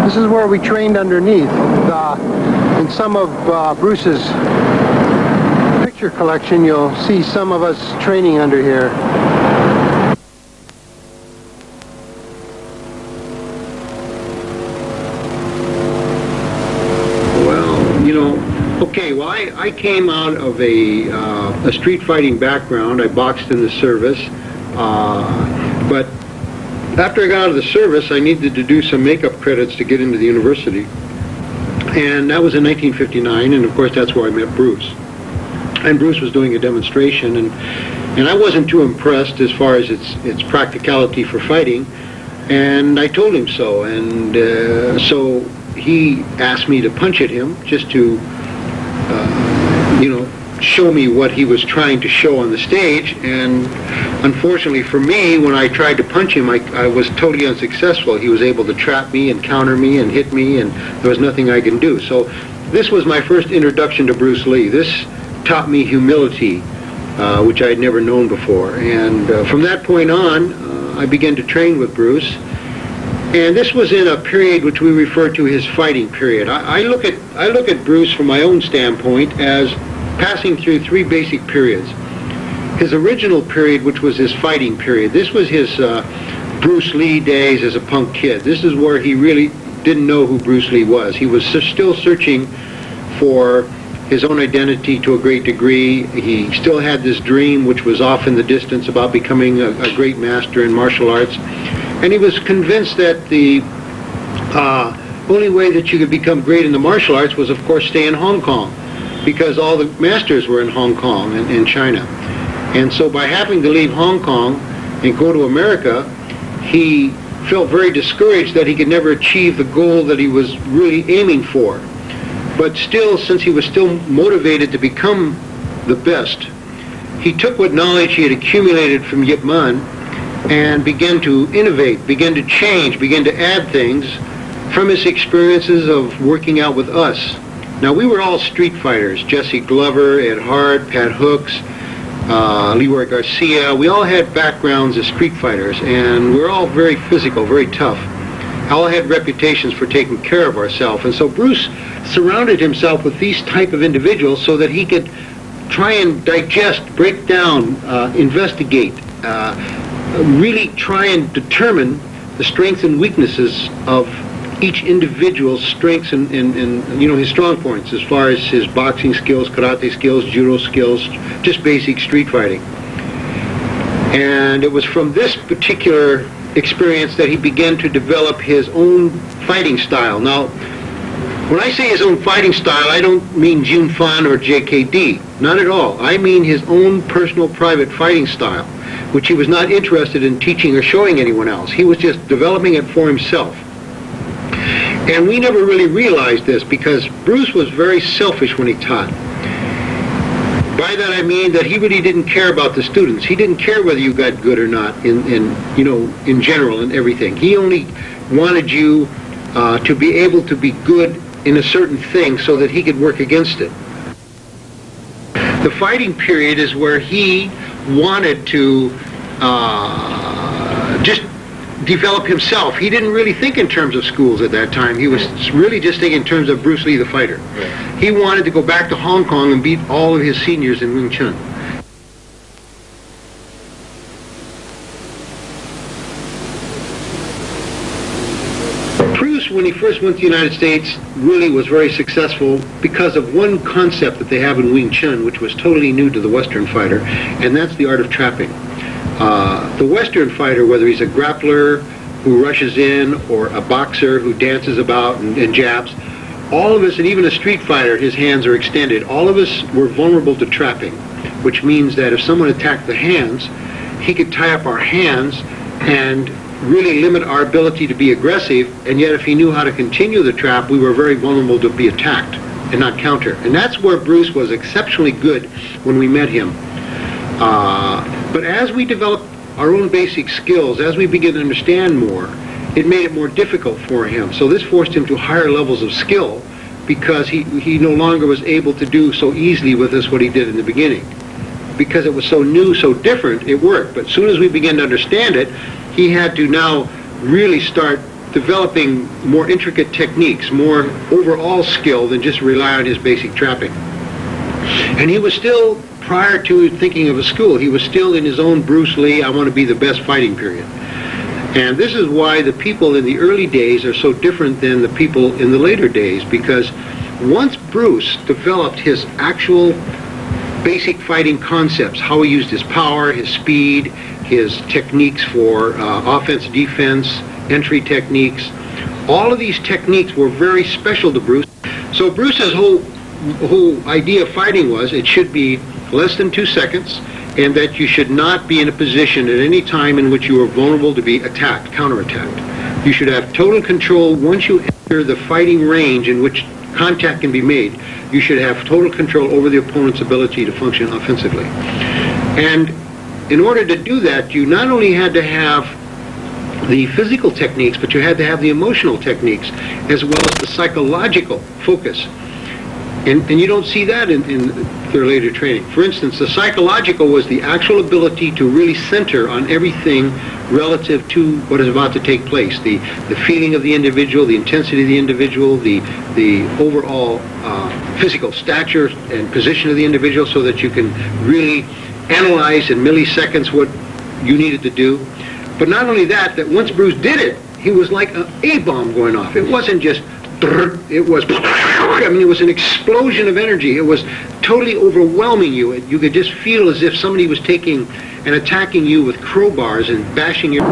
This is where we trained underneath. In some of Bruce's picture collection, you'll see some of us training under here. Well, you know, okay, well, I came out of a street fighting background. I boxed in the service, but after I got out of the service, I needed to do some makeup credits to get into the university. And that was in 1959, and of course that's where I met Bruce. And Bruce was doing a demonstration, and I wasn't too impressed as far as its practicality for fighting, and I told him so. And so he asked me to punch at him just to, you know, show me what he was trying to show on the stage. And unfortunately for me, when I tried to punch him, I was totally unsuccessful. He was able to trap me and counter me and hit me, and there was nothing I can do. So this was my first introduction to Bruce Lee. This taught me humility, which I had never known before. And from that point on, I began to train with Bruce. And this was in a period which we refer to as fighting period. I look at Bruce from my own standpoint as passing through three basic periods. His original period, which was his fighting period, this was his Bruce Lee days as a punk kid. This is where he really didn't know who Bruce Lee was. He was still searching for his own identity to a great degree. He still had this dream, which was off in the distance, about becoming a great master in martial arts. And he was convinced that the only way that you could become great in the martial arts was, of course, stay in Hong Kong, because all the masters were in Hong Kong and in China. And so by having to leave Hong Kong and go to America, he felt very discouraged that he could never achieve the goal that he was really aiming for. But still, since he was still motivated to become the best, he took what knowledge he had accumulated from Yip Man and began to innovate, began to change, began to add things from his experiences of working out with us. Now, we were all street fighters. Jesse Glover, Ed Hart, Pat Hooks, Leroy Garcia. We all had backgrounds as street fighters, and we're all very physical, very tough. All had reputations for taking care of ourselves. And so Bruce surrounded himself with these type of individuals so that he could try and digest, break down, investigate, really try and determine the strengths and weaknesses of each individual's strengths and you know, his strong points as far as his boxing skills, karate skills, judo skills, just basic street fighting. And it was from this particular experience that he began to develop his own fighting style. Now, when I say his own fighting style, I don't mean Jun Fan or JKD. Not at all. I mean his own personal private fighting style, which he was not interested in teaching or showing anyone else. He was just developing it for himself. And we never really realized this because Bruce was very selfish when he taught. By that I mean that he really didn't care about the students. He didn't care whether you got good or not in general and everything. He only wanted you to be able to be good in a certain thing so that he could work against it. The fighting period is where he wanted to just develop himself. He didn't really think in terms of schools at that time. He was really just thinking in terms of Bruce Lee the fighter. Right. He wanted to go back to Hong Kong and beat all of his seniors in Wing Chun. Bruce, when he first went to the United States, really was very successful because of one concept that they have in Wing Chun, which was totally new to the Western fighter, and that's the art of trapping. The Western fighter, whether he's a grappler who rushes in or a boxer who dances about and jabs, all of us, and even a street fighter, his hands are extended. All of us were vulnerable to trapping, which means that if someone attacked the hands, he could tie up our hands and really limit our ability to be aggressive, and yet if he knew how to continue the trap, we were very vulnerable to be attacked and not counter. And that's where Bruce was exceptionally good when we met him. But as we developed our own basic skills, as we began to understand more, it made it more difficult for him. So this forced him to higher levels of skill because he no longer was able to do so easily with us what he did in the beginning. Because it was so new, so different, it worked. But as soon as we began to understand it, he had to now really start developing more intricate techniques, more overall skill than just rely on his basic trapping. And he was still, prior to thinking of a school, he was still in his own Bruce Lee, I want to be the best fighting period. And this is why the people in the early days are so different than the people in the later days, because once Bruce developed his actual basic fighting concepts, how he used his power, his speed, his techniques for offense, defense, entry techniques, all of these techniques were very special to Bruce. So Bruce's whole idea of fighting was it should be less than 2 seconds, and that you should not be in a position at any time in which you are vulnerable to be attacked, counterattacked. You should have total control once you enter the fighting range in which contact can be made. You should have total control over the opponent's ability to function offensively. And in order to do that, you not only had to have the physical techniques, but you had to have the emotional techniques, as well as the psychological focus. And you don't see that in their later training. For instance, the psychological was the actual ability to really center on everything relative to what is about to take place. The feeling of the individual, the intensity of the individual, the overall physical stature and position of the individual, so that you can really analyze in milliseconds what you needed to do. But not only that, that once Bruce did it, he was like an A-bomb going off. It wasn't just, it was, I mean, it was an explosion of energy. It was totally overwhelming you. You could just feel as if somebody was taking and attacking you with crowbars and bashing your...